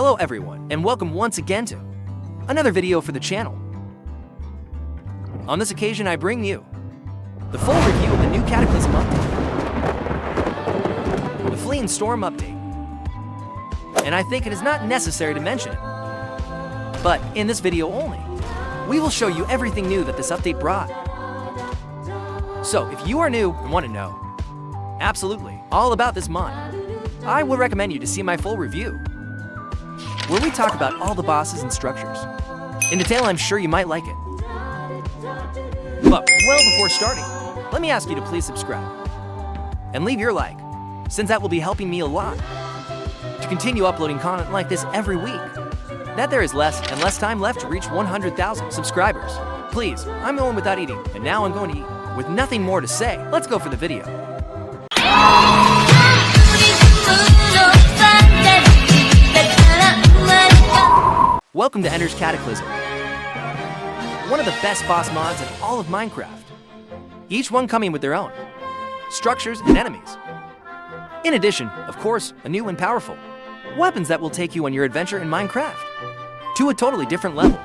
Hello everyone, and welcome once again to another video for the channel. On this occasion, I bring you the full review of the new Cataclysm update, the Fleeing Storm update. And I think it is not necessary to mention it, but in this video only, we will show you everything new that this update brought. So if you are new and want to know absolutely all about this mod, I would recommend you to see my full review, where we talk about all the bosses and structures. In detail, I'm sure you might like it. But before starting, let me ask you to please subscribe and leave your like, since that will be helping me a lot to continue uploading content like this every week. That there is less and less time left to reach 100,000 subscribers. Please, I'm going without eating, and now I'm going to eat. With nothing more to say, let's go for the video. Welcome to Ender's Cataclysm, one of the best boss mods in all of Minecraft, each one coming with their own structures and enemies. In addition, of course, a new and powerful weapons that will take you on your adventure in Minecraft to a totally different level.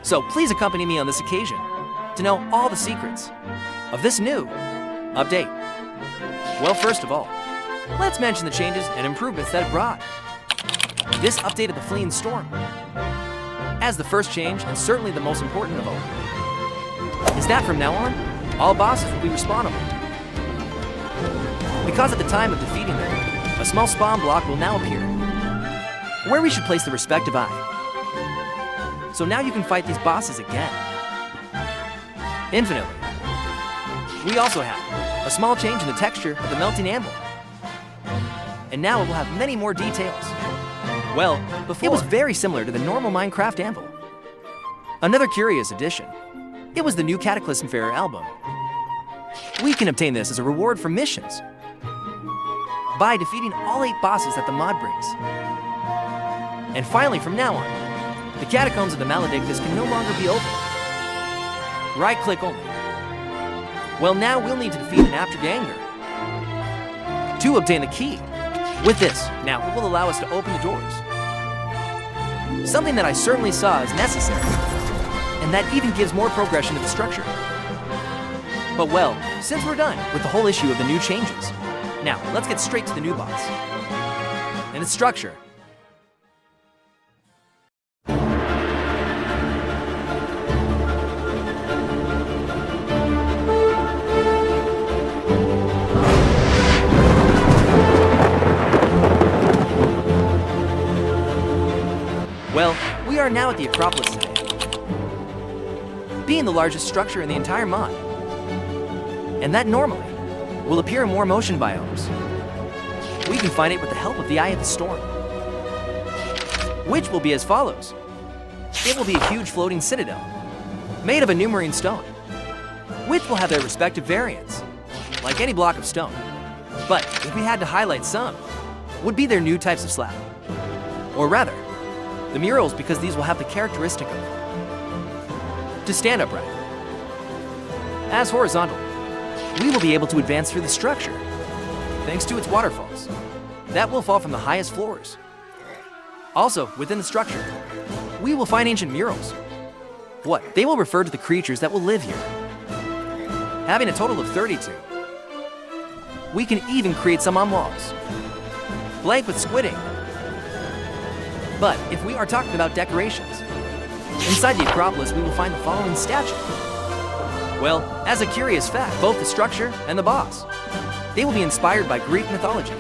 So please accompany me on this occasion to know all the secrets of this new update. Well, first of all, let's mention the changes and improvements that it brought. This updated the Fleeing Storm as the first change, and certainly the most important of all, is that from now on, all bosses will be respawnable. Because at the time of defeating them, a small spawn block will now appear, where we should place the respective eye. So now you can fight these bosses again, infinitely. We also have a small change in the texture of the melting anvil, and now it will have many more details. Well, before, it was very similar to the normal Minecraft anvil. Another curious addition, it was the new Cataclysm Fair album. We can obtain this as a reward for missions by defeating all 8 bosses that the mod brings. And finally, from now on, the Catacombs of the Maledictus can no longer be opened. Right-click only. Well, now we'll need to defeat an Afterganger to obtain the key. With this, now it will allow us to open the doors. Something that I certainly saw as necessary, and that even gives more progression to the structure. But well, since we're done with the whole issue of the new changes, now let's get straight to the new boss and its structure. Well, we are now at the Acropolis today, being the largest structure in the entire mod, and that normally will appear in more motion biomes. We can find it with the help of the Eye of the Storm, which will be as follows. It will be a huge floating citadel made of a new marine stone, which will have their respective variants, like any block of stone. But if we had to highlight some, would be their new types of slab, or rather, the murals, because these will have the characteristic of to stand upright. As horizontal, we will be able to advance through the structure thanks to its waterfalls that will fall from the highest floors. Also, within the structure, we will find ancient murals. They will refer to the creatures that will live here. Having a total of 32. We can even create some on walls, blank with squid ink. But if we are talking about decorations, inside the Acropolis we will find the following statue. Well, as a curious fact, both the structure and the boss, they will be inspired by Greek mythology.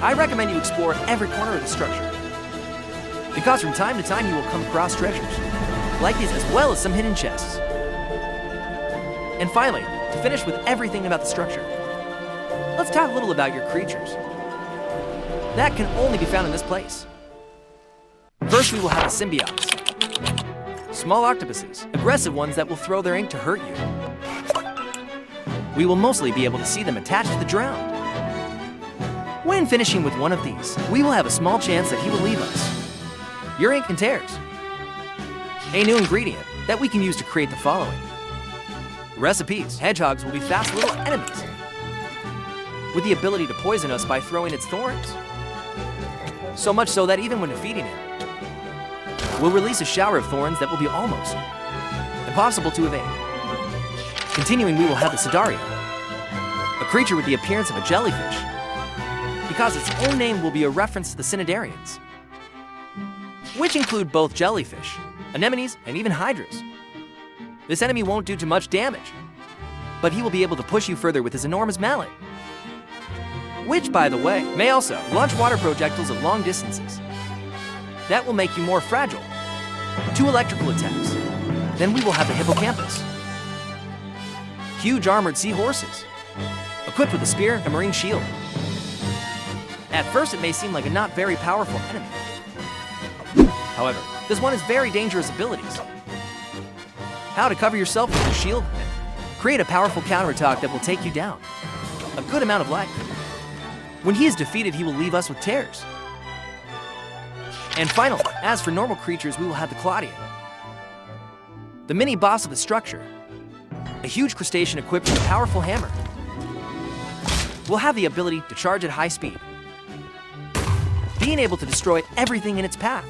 I recommend you explore every corner of the structure, because from time to time you will come across treasures like these, as well as some hidden chests. And finally, to finish with everything about the structure, let's talk a little about your creatures that can only be found in this place. First, we will have the symbiotes, small octopuses, aggressive ones that will throw their ink to hurt you. We will mostly be able to see them attached to the drowned. When finishing with one of these, we will have a small chance that he will leave us your ink and tears. A new ingredient that we can use to create the following recipes. Hedgehogs will be fast little enemies with the ability to poison us by throwing its thorns. So much so that even when defeating him, we'll release a shower of thorns that will be almost impossible to evade. Continuing, we will have the Sidaria, a creature with the appearance of a jellyfish, because its own name will be a reference to the Cnidarians, which include both jellyfish, anemones, and even hydras. This enemy won't do too much damage, but he will be able to push you further with his enormous mallet, which, by the way, may also launch water projectiles at long distances. That will make you more fragile to electrical attacks. Then we will have the Hippocampus, huge armored seahorses, equipped with a spear and marine shield. At first, it may seem like a not very powerful enemy. However, this one has very dangerous abilities. How to cover yourself with a shield and create a powerful counterattack that will take you down a good amount of life. When he is defeated, he will leave us with tears. And finally, as for normal creatures, we will have the Claudian, the mini-boss of the structure, a huge crustacean equipped with a powerful hammer. Will have the ability to charge at high speed, being able to destroy everything in its path.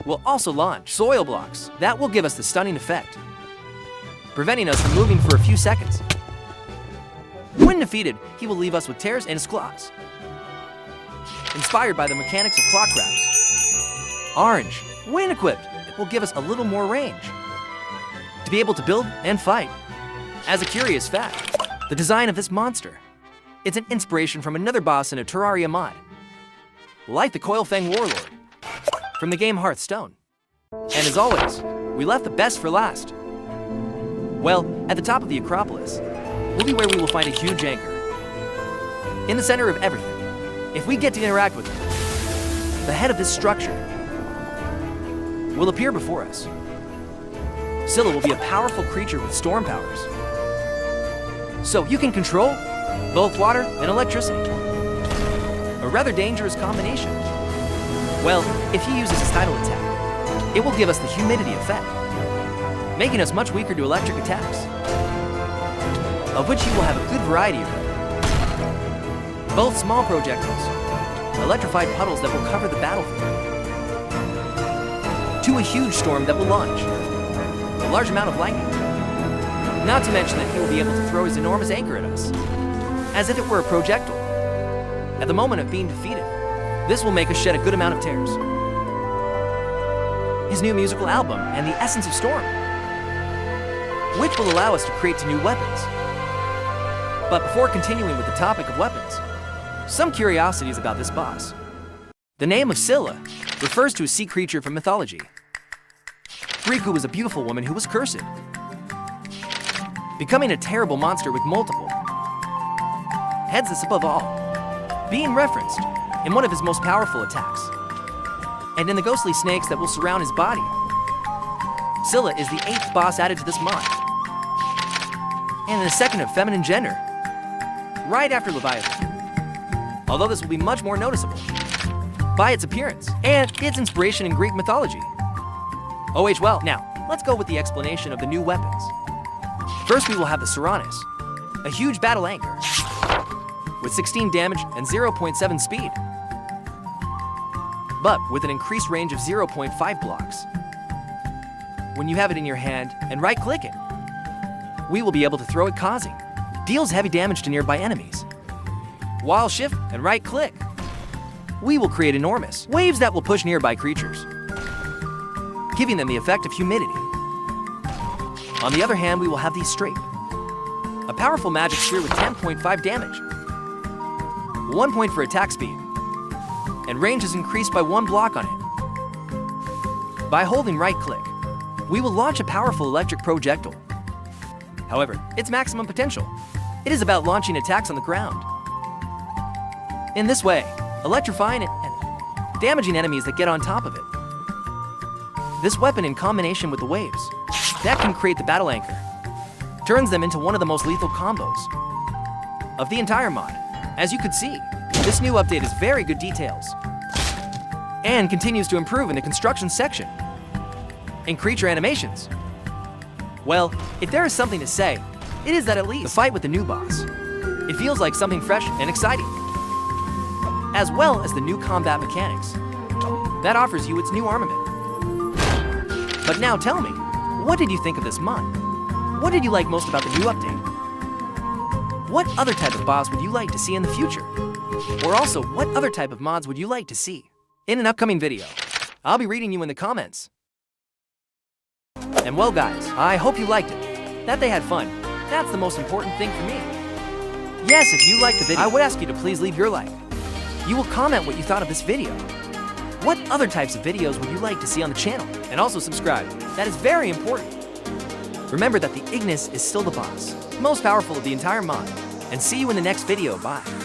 Will also launch soil blocks that will give us the stunning effect, preventing us from moving for a few seconds. When defeated, he will leave us with tears in his claws. Inspired by the mechanics of claw crabs. Orange, when equipped, it will give us a little more range to be able to build and fight. As a curious fact, the design of this monster, it's an inspiration from another boss in a Terraria mod, like the Coilfang Warlord from the game Hearthstone. And as always, we left the best for last. Well, at the top of the Acropolis will be where we will find a huge anchor. In the center of everything, if we get to interact with it, the head of this structure will appear before us. Scylla will be a powerful creature with storm powers, so you can control both water and electricity. A rather dangerous combination. Well, if he uses his tidal attack, it will give us the humidity effect, making us much weaker to electric attacks, of which he will have a good variety of them. Both small projectiles, electrified puddles that will cover the battlefield, to a huge storm that will launch a large amount of lightning. Not to mention that he will be able to throw his enormous anchor at us, as if it were a projectile. At the moment of being defeated, this will make us shed a good amount of tears. His new musical album and the Essence of Storm, which will allow us to create new weapons. But before continuing with the topic of weapons, some curiosities about this boss. The name of Scylla refers to a sea creature from mythology. Riku was a beautiful woman who was cursed, becoming a terrible monster with multiple heads. This above all, being referenced in one of his most powerful attacks, and in the ghostly snakes that will surround his body. Scylla is the 8th boss added to this mod, and the second of feminine gender, right after Leviathan. Although this will be much more noticeable by its appearance and its inspiration in Greek mythology. Well, now, let's go with the explanation of the new weapons. First, we will have the Serranus, a huge battle anchor with 16 damage and 0.7 speed, but with an increased range of 0.5 blocks. When you have it in your hand and right-click it, we will be able to throw it, causing deals heavy damage to nearby enemies. While shift and right-click, we will create enormous waves that will push nearby creatures, giving them the effect of humidity. On the other hand, we will have the Strape, a powerful magic sphere with 10.5 damage, 1 point for attack speed, and range is increased by 1 block on it. By holding right-click, we will launch a powerful electric projectile. However, its maximum potential, it is about launching attacks on the ground. In this way, electrifying it and damaging enemies that get on top of it. This weapon, in combination with the waves that can create the battle anchor, turns them into one of the most lethal combos of the entire mod. As you could see, this new update is very good details and continues to improve in the construction section and creature animations. Well, if there is something to say, it is that at least the fight with the new boss, it feels like something fresh and exciting. as well as the new combat mechanics that offers you its new armament. But now tell me, what did you think of this mod? What did you like most about the new update? What other type of boss would you like to see in the future? Or also, what other type of mods would you like to see in an upcoming video? I'll be reading you in the comments. And well guys, I hope you liked it, that they had fun. That's the most important thing for me. Yes, if you liked the video, I would ask you to please leave your like. You will comment what you thought of this video. What other types of videos would you like to see on the channel? And also subscribe, that is very important. Remember that the Ignis is still the boss, most powerful of the entire mod. And see you in the next video, bye.